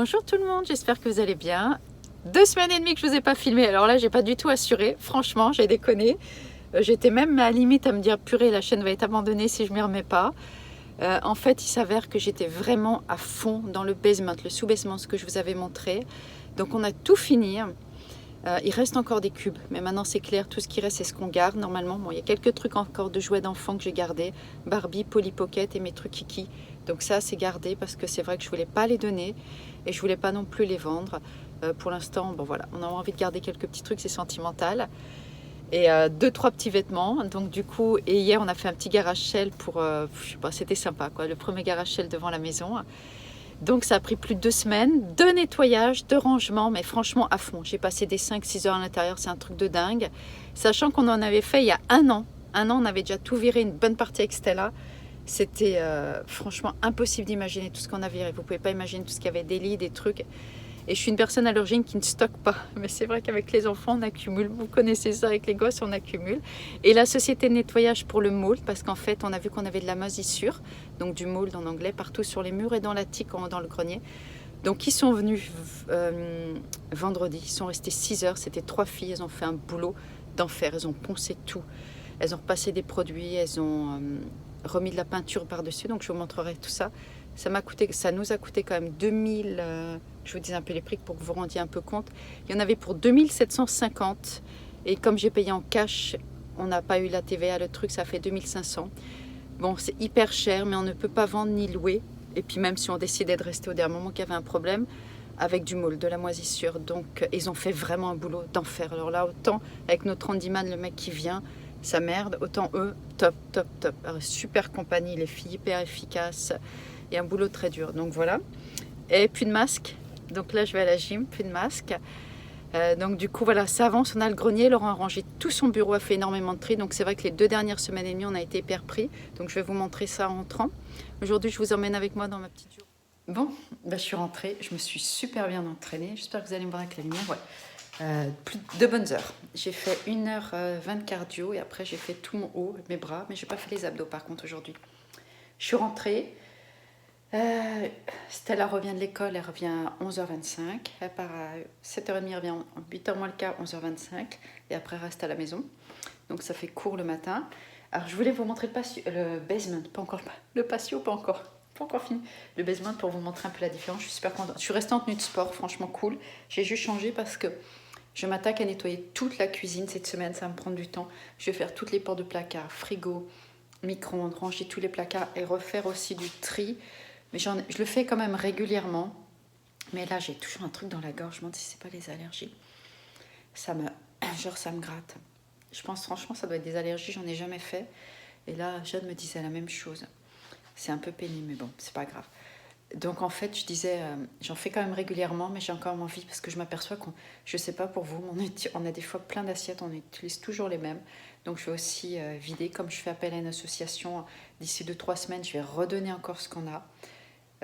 Bonjour tout le monde, j'espère que vous allez bien. 2 semaines et demie que je vous ai pas filmé, alors là j'ai pas du tout assuré, franchement j'ai déconné. J'étais même à la limite à me dire purée la chaîne va être abandonnée si je m'y remets pas. En fait il s'avère que j'étais vraiment à fond dans le basement, le sous-basement, ce que je vous avais montré. Donc on a tout fini. Il reste encore des cubes, mais maintenant c'est clair, tout ce qui reste c'est ce qu'on garde normalement. Bon, il y a quelques trucs encore de jouets d'enfants que j'ai gardés, Barbie, Polly Pocket et mes trucs Kiki. Donc ça c'est gardé parce que c'est vrai que je voulais pas les donner et je voulais pas non plus les vendre. Pour l'instant, bon voilà, on a envie de garder quelques petits trucs, c'est sentimental. Et 2-3 petits vêtements. Donc du coup, et hier on a fait un petit garage sale pour, je sais pas, c'était sympa quoi, le premier garage sale devant la maison. Donc ça a pris plus de 2 semaines de nettoyage, de rangement, mais franchement à fond. J'ai passé des 5-6 heures à l'intérieur, c'est un truc de dingue. Sachant qu'on en avait fait il y a un an. Un an, on avait déjà tout viré, une bonne partie avec Stella. C'était franchement impossible d'imaginer tout ce qu'on a viré. Vous ne pouvez pas imaginer tout ce qu'il y avait, des lits, des trucs. Et je suis une personne à l'origine qui ne stocke pas. Mais c'est vrai qu'avec les enfants, on accumule. Vous connaissez ça, avec les gosses, on accumule. Et la société de nettoyage pour le mold, parce qu'en fait, on a vu qu'on avait de la moisissure, donc du mold en anglais, partout sur les murs et dans l'attique, dans le grenier. Donc, ils sont venus vendredi. Ils sont restés 6 heures. C'était 3 filles. Elles ont fait un boulot d'enfer. Elles ont poncé tout. Elles ont repassé des produits. Elles ont remis de la peinture par-dessus. Donc, je vous montrerai tout ça. Ça nous a coûté quand même 2000, je vous dis un peu les prix pour que vous vous rendiez un peu compte. Il y en avait pour 2750 et comme j'ai payé en cash, on n'a pas eu la TVA, le truc, ça fait 2500. Bon, c'est hyper cher, mais on ne peut pas vendre ni louer. Et puis même si on décidait de rester au dernier moment qu'il y avait un problème avec du mold, de la moisissure. Donc, ils ont fait vraiment un boulot d'enfer. Alors là, autant avec notre handyman, le mec qui vient, ça merde, autant eux, top, top, top. Alors, super compagnie, les filles hyper efficaces. Et un boulot très dur, donc voilà. Et plus de masque, donc là je vais à la gym, plus de masque. Donc du coup voilà, ça avance, on a le grenier. Laurent a rangé tout son bureau, a fait énormément de tri. Donc c'est vrai que les 2 dernières semaines et demie on a été hyper pris. Donc je vais vous montrer ça en rentrant. Aujourd'hui je vous emmène avec moi dans ma petite journée. Bon, je suis rentrée, je me suis super bien entraînée. J'espère que vous allez me voir avec la lumière. Ouais. Plus de bonnes heures. J'ai fait 1h20 de cardio et après j'ai fait tout mon haut, mes bras, mais j'ai pas fait les abdos par contre aujourd'hui. Je suis rentrée. Stella revient de l'école, elle revient à 11h25, elle part à 7h30, elle revient à 8h moins le quart, 11h25, et après elle reste à la maison. Donc ça fait court le matin. Alors je voulais vous montrer le basement, pas encore le patio, pas encore fini. Le basement pour vous montrer un peu la différence, je suis super contente. Je suis restée en tenue de sport, franchement cool. J'ai juste changé parce que je m'attaque à nettoyer toute la cuisine cette semaine, ça va me prendre du temps. Je vais faire toutes les portes de placard, frigo, micro-ondes, ranger tous les placards et refaire aussi du tri. Mais je le fais quand même régulièrement. Mais là, j'ai toujours un truc dans la gorge. Je me demande si c'est pas les allergies. Ça me gratte. Je pense franchement, ça doit être des allergies. J'en ai jamais fait. Et là, Jeanne me disait la même chose. C'est un peu pénible, mais bon, c'est pas grave. Donc en fait, je disais, j'en fais quand même régulièrement, mais j'ai encore envie parce que je m'aperçois je sais pas pour vous, mais on a des fois plein d'assiettes, on utilise toujours les mêmes. Donc je vais aussi vider. Comme je fais appel à une association, d'ici 2-3 semaines, je vais redonner encore ce qu'on a.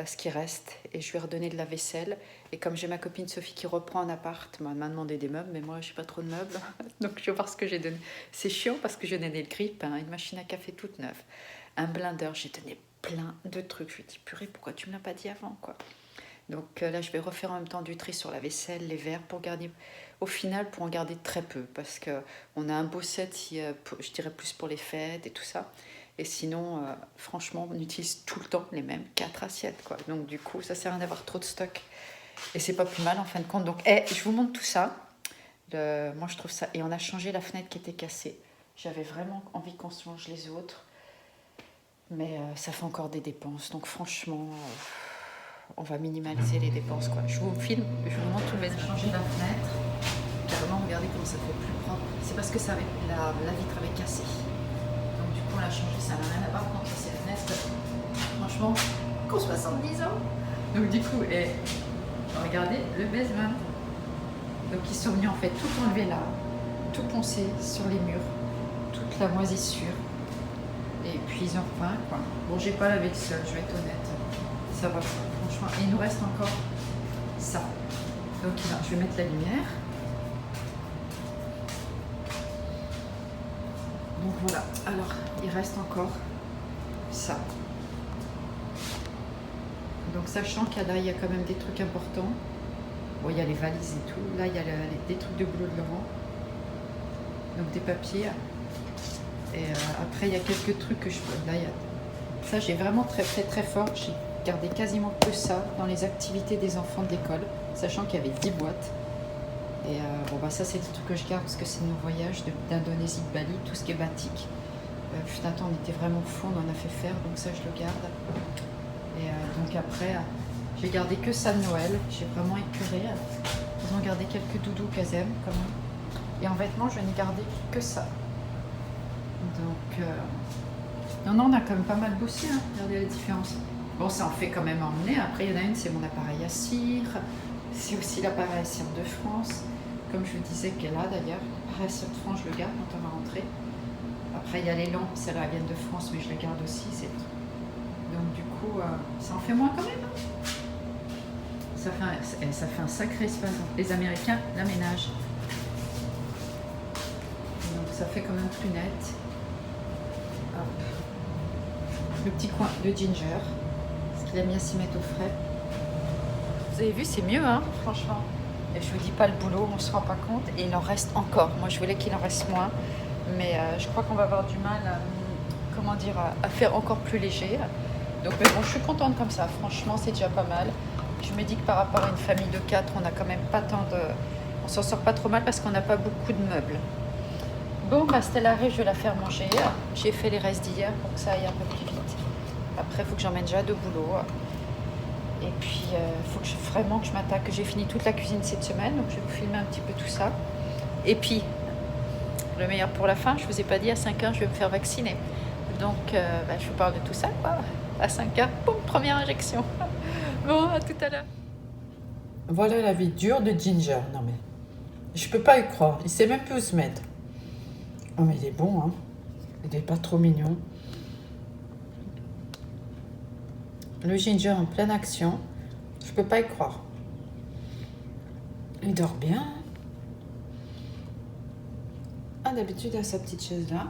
Ce qui reste et je vais redonner de la vaisselle. Et comme j'ai ma copine Sophie qui reprend un appart, m'a demandé des meubles, mais moi j'ai pas trop de meubles, donc je vais voir ce que j'ai donné. C'est chiant parce que j'ai donné le grille-pain, une machine à café toute neuve, un blender, j'ai donné plein de trucs. Je lui ai dit purée, pourquoi tu me l'as pas dit avant quoi. Donc là je vais refaire en même temps du tri sur la vaisselle, les verres pour garder, au final pour en garder très peu parce que on a un beau set, je dirais plus pour les fêtes et tout ça. Et sinon, franchement, on utilise tout le temps les mêmes 4 assiettes, quoi. Donc du coup, ça sert à rien d'avoir trop de stock. Et c'est pas plus mal en fin de compte. Donc, je vous montre tout ça. Moi, je trouve ça. Et on a changé la fenêtre qui était cassée. J'avais vraiment envie qu'on change les autres. Mais ça fait encore des dépenses. Donc franchement, on va minimaliser les dépenses, quoi. Je vous filme, je vous montre tout le maison. Changer la fenêtre. Carrément, regardez comment ça fait plus propre. C'est parce que la vitre avait cassé. On l'a changé, ça n'a rien à voir contre ces fenêtres. Franchement, qu'ont 70 ans. Donc du coup, regardez le basement. Donc ils sont venus en fait tout enlever là, tout poncer sur les murs, toute la moisissure. Et puis ils ont repeint quoi. Bon, j'ai pas lavé le sol, je vais être honnête. Ça va, franchement. Et il nous reste encore ça. Donc là, je vais mettre la lumière. Donc voilà, alors il reste encore ça. Donc sachant qu'il y a quand même des trucs importants. Bon, il y a les valises et tout. Là, il y a des trucs de boulot de Laurent. Donc des papiers. Et après, il y a quelques trucs que je peux... Là, il y a... Ça, j'ai vraiment très fort. J'ai gardé quasiment que ça dans les activités des enfants de l'école. Sachant qu'il y avait 10 boîtes. Et bon, bah ça, c'est des trucs que je garde parce que c'est nos voyages d'Indonésie, de Bali. Tout ce qui est batik. Putain, on était vraiment fous, on en a fait faire. Donc ça, je le garde. Et donc après... J'ai gardé que ça de Noël, j'ai vraiment épuré. Ils ont gardé quelques doudous Kazem quand même. Et en vêtements, je n'ai gardé que ça. Donc, non, on a quand même pas mal bossé, hein. Regardez la différence. Bon, ça en fait quand même emmener. Après, il y en a une, c'est mon appareil à cire. C'est aussi l'appareil à cire de France. Comme je vous disais qu'elle a d'ailleurs. L'appareil à cire de France, je le garde quand on va rentrer. Après, il y a les lampes, celles-là viennent de France, mais je les garde aussi. Donc, du coup, ça en fait moins quand même. Ça fait un sacré espace. Les Américains l'aménagent. Donc ça fait quand même plus net. Hop. Le petit coin de ginger. Parce qu'il a mis à s'y mettre au frais. Vous avez vu, c'est mieux, hein, franchement. Et je vous dis pas le boulot, on se rend pas compte. Et il en reste encore. Moi, je voulais qu'il en reste moins. Mais je crois qu'on va avoir du mal à faire encore plus léger. Donc, mais bon, je suis contente comme ça. Franchement, c'est déjà pas mal. Je me dis que par rapport à une famille de 4, on n'a quand même pas tant de... On s'en sort pas trop mal parce qu'on n'a pas beaucoup de meubles. Bon, bah Stella arrive, je vais la faire manger. J'ai fait les restes d'hier pour que ça aille un peu plus vite. Après, il faut que j'emmène déjà de boulot. Et puis, il faut vraiment que je m'attaque. J'ai fini toute la cuisine cette semaine, donc je vais vous filmer un petit peu tout ça. Et puis, le meilleur pour la fin, je ne vous ai pas dit, à 5h, je vais me faire vacciner. Donc, je vous parle de tout ça, quoi. À 5h, boum, première injection. Bon, à tout à l'heure. Voilà la vie dure de Ginger. Non mais, je peux pas y croire. Il sait même plus où se mettre. Oh mais il est bon, hein. Il est pas trop mignon. Le Ginger en pleine action. Je peux pas y croire. Il dort bien. Ah, d'habitude, il a sa petite chaise là.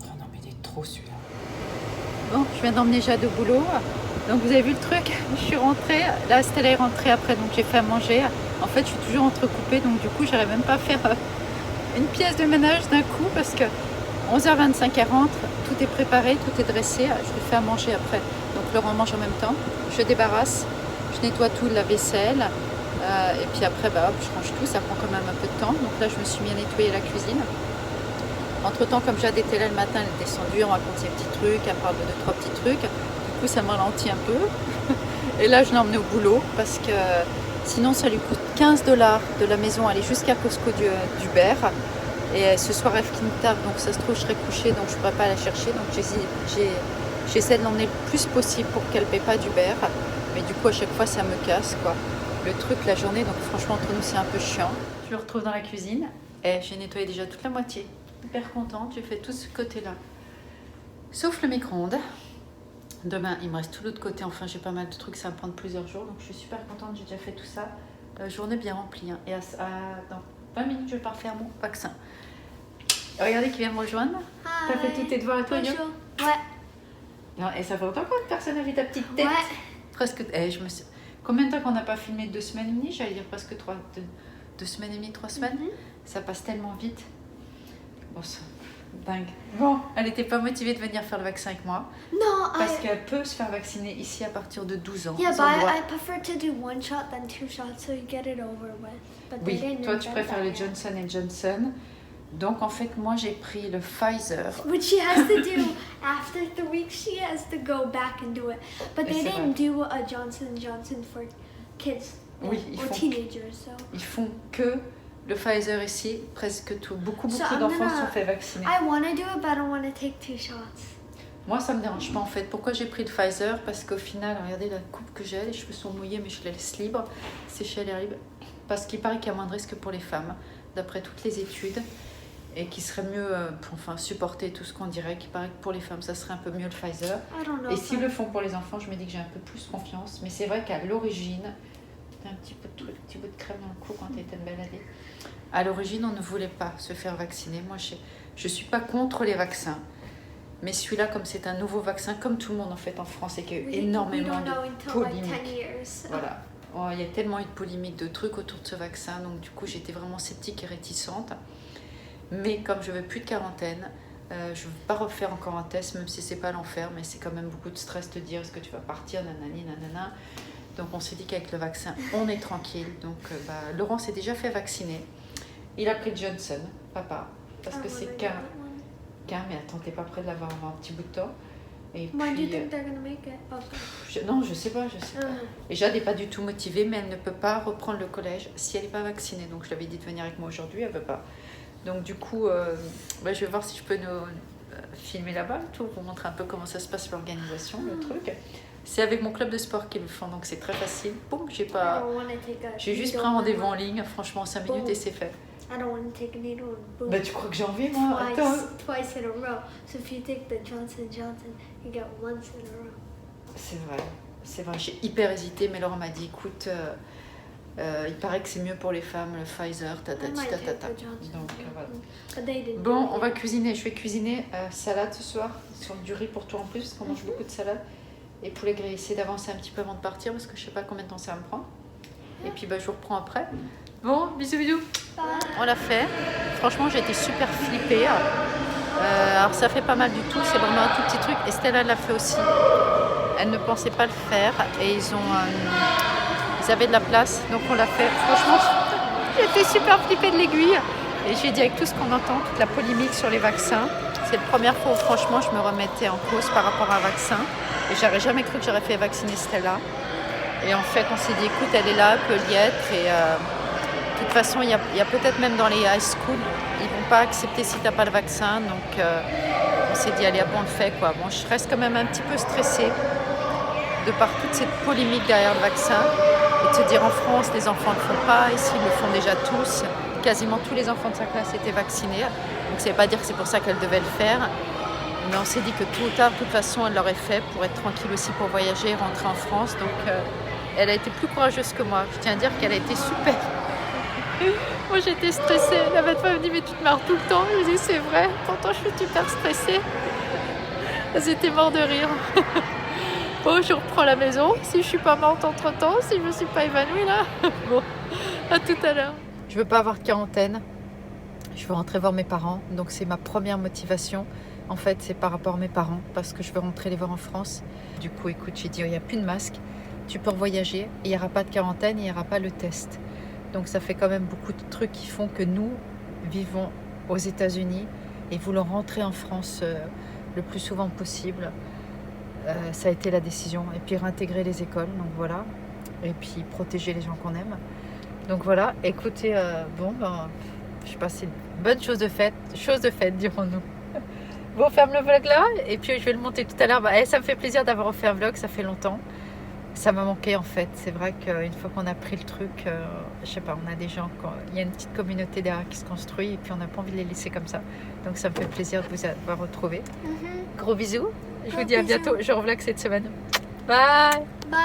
Oh non mais il est trop celui-là. Bon, je viens d'emmener Jade au boulot. Donc vous avez vu le truc, je suis rentrée. Là, Stella est rentrée après, donc j'ai fait à manger. En fait, je suis toujours entrecoupée, donc du coup, j'arrive même pas à faire une pièce de ménage d'un coup parce que 11h25 elle rentre, tout est préparé, tout est dressé. Je lui fais à manger après. Donc Laurent mange en même temps. Je débarrasse, je nettoie tout, la vaisselle. Et puis après, hop, je range tout. Ça prend quand même un peu de temps. Donc là, je me suis mis à nettoyer la cuisine. Entre temps, comme Jade était là le matin, elle est descendue, on raconte ses petits trucs, elle parle de 2-3 petits trucs. Du coup, ça me ralentit un peu. Et là, je l'ai emmenée au boulot parce que sinon, ça lui coûte 15 $ de la maison, aller jusqu'à Costco d'Uber. Et ce soir, elle finit tard, donc ça se trouve, je serai couchée, donc je ne pourrai pas la chercher. Donc j'essaie de l'emmener le plus possible pour qu'elle ne paie pas d'Uber. Mais du coup, à chaque fois, ça me casse, quoi. Le truc, la journée, donc franchement, entre nous, c'est un peu chiant. Je le retrouve dans la cuisine et j'ai nettoyé déjà toute la moitié. Hyper contente, j'ai fait tout ce côté-là. Sauf le micro-ondes. Demain, il me reste tout l'autre côté. Enfin, j'ai pas mal de trucs, ça va me prendre plusieurs jours. Donc, je suis super contente, j'ai déjà fait tout ça. Journée bien remplie. Hein. Et dans 20 minutes, je pars faire mon vaccin. Regardez qui vient me rejoindre. T'as fait tous tes devoirs à toi, Yo? Ouais. Non, et ça fait longtemps qu'une personne a vu ta petite tête. Ouais. Presque. Combien de temps qu'on n'a pas filmé? 2 semaines et demie? J'allais dire presque 2 semaines et demie, 3 semaines. Ça passe tellement vite. Bon, ça... dingue. Bon, elle n'était pas motivée de venir faire le vaccin avec moi. No, Parce qu'elle peut se faire vacciner ici à partir de 12 ans. Yeah, Ils but ont le droit. I prefer to do 1 shot than 2 shots so you get it over with. But they Oui, didn't toi tu invent préfères that le yet. Johnson Johnson. Donc en fait, moi j'ai pris le Pfizer. Which she has to do after 3 weeks. She has to go back and do it. But they C'est didn't do a Johnson Johnson for kids Oui, ils or font- teenagers. So Ils font que le Pfizer ici. Presque tout. Beaucoup So, d'enfants I'm sont gonna- fait vacciner. I want to do it, but I don't want to take 2 shots. Moi ça me dérange pas en fait. Pourquoi j'ai pris le Pfizer? Parce qu'au final, regardez la coupe que j'ai. Les cheveux sont mouillés mais je les laisse libres. Sécher les ribes. Parce qu'il paraît qu'il y a moins de risque pour les femmes. D'après toutes les études. Et qui serait mieux pour supporter tout ce qu'on dirait. Qui paraît que pour les femmes ça serait un peu mieux le Pfizer. I don't know. Et if s'ils I- le font pour les enfants, je me dis que j'ai un peu plus confiance. Mais c'est vrai qu'à l'origine, t'as un petit peu de truc, petit bout de crème dans le cou quand t'étais te balader. À l'origine, on ne voulait pas se faire vacciner. Moi, je suis pas contre les vaccins. Mais celui-là, comme c'est un nouveau vaccin, comme tout le monde en fait en France, et qu'il y a eu We énormément don't know de until like 10 polémiques. years. Voilà. Oh, il y a tellement eu de polémiques, de trucs autour de ce vaccin, donc du coup j'étais vraiment sceptique et réticente. Mais comme je veux plus de quarantaine, je ne veux pas refaire encore un test, même si c'est pas l'enfer, mais c'est quand même beaucoup de stress de dire est-ce que tu vas partir, nanani, nanana. Donc on s'est dit qu'avec le vaccin, on est tranquille. Donc Laurent s'est déjà fait vacciner. Il a pris le Johnson, papa, parce que c'est qu'un, mais attends, t'es pas prêt de l'avoir avant un petit bout de temps. Et When do you puis, think they're gonna make it? Oh, sorry. non, je sais pas. Uh, Et Jade n'est pas du tout motivée, mais elle ne peut pas reprendre le collège si elle n'est pas vaccinée. Donc je lui avais dit de venir avec moi aujourd'hui, elle ne veut pas. Donc du coup, je vais voir si je peux nous filmer là-bas, tout, pour montrer un peu comment ça se passe l'organisation, le truc. C'est avec mon club de sport qu'ils le font, donc c'est très facile. Boum, I don't wanna take a j'ai juste needle pris un in rendez-vous my- en ligne, franchement 5 minutes et c'est fait. I don't want to take a needle and boom. Bah tu crois que j'ai envie moi? Attends. Twice in a row. So if you take the Johnson Johnson, you get once in a row. C'est vrai, j'ai hyper hésité, mais Laurent m'a dit écoute, il paraît que c'est mieux pour les femmes, le Pfizer, I tatati, might take tatata. the Johnson Donc voilà. Johnson. But they didn't Bon, do on it va yet. cuisiner. Je vais cuisiner salade ce soir, sur du riz pour toi en plus, parce qu'on mange beaucoup de salade. Et poulet grillé, essayer d'avancer un petit peu avant de partir, parce que je sais pas combien de temps ça va me prendre. Et puis je vous reprends après. Bon, bisous, bisous. Bye. On l'a fait. Franchement, j'ai été super flippée. Alors ça fait pas mal du tout, c'est vraiment un tout petit truc. Estella l'a fait aussi. Elle ne pensait pas le faire et ils avaient de la place, donc on l'a fait. Franchement, j'étais super flippée de l'aiguille. Et j'ai dit avec tout ce qu'on entend, toute la polémique sur les vaccins, c'est la première fois où franchement je me remettais en cause par rapport à un vaccin. Et j'aurais jamais cru que j'aurais fait vacciner Stella. Et en fait, on s'est dit, écoute, elle est là, elle peut y être. Et de toute façon, il y a peut-être même dans les high school, ils vont pas accepter si tu n'as pas le vaccin. Donc on s'est dit, allez, on le fait, quoi. Bon, je reste quand même un petit peu stressée de par toute cette polémique derrière le vaccin. Et de se dire, en France, les enfants ne le font pas. Ici, ils le font déjà tous. Quasiment tous les enfants de sa classe étaient vaccinés. Donc ça ne veut pas dire que c'est pour ça qu'elle devait le faire. Mais on s'est dit que tôt ou tard, de toute façon, elle l'aurait fait pour être tranquille aussi pour voyager et rentrer en France. Donc elle a été plus courageuse que moi. Je tiens à dire qu'elle a été super. Moi j'étais stressée. La maîtresse me dit mais tu te marres tout le temps. Je dis c'est vrai. Pourtant je suis super stressée. Elles étaient mortes de rire. Bon, je reprends la maison. Si je suis pas morte entre temps, si je me suis pas évanouie là. Bon, à tout à l'heure. Je veux pas avoir de quarantaine. Je veux rentrer voir mes parents. Donc c'est ma première motivation. En fait, c'est par rapport à mes parents, parce que je veux rentrer les voir en France. Du coup, écoute, j'ai dit, il n'y a plus de masque, tu peux voyager, il n'y aura pas de quarantaine, il n'y aura pas le test. Donc ça fait quand même beaucoup de trucs qui font que nous vivons aux États-Unis et voulons rentrer en France le plus souvent possible. Ça a été la décision. Et puis réintégrer les écoles, donc voilà. Et puis protéger les gens qu'on aime. Donc voilà, écoutez, je sais pas, c'est une bonne chose de faite, dirons-nous. Bon, on ferme le vlog là, et puis je vais le monter tout à l'heure. Ça me fait plaisir d'avoir refait un vlog, ça fait longtemps. Ça m'a manqué en fait. C'est vrai qu'une fois qu'on a pris le truc, je sais pas, on a des gens, il y a une petite communauté derrière qui se construit, et puis on n'a pas envie de les laisser comme ça. Donc ça me fait plaisir de vous avoir retrouvé. Gros bisous, je vous dis à bientôt, je revlog cette semaine. Bye. Bye.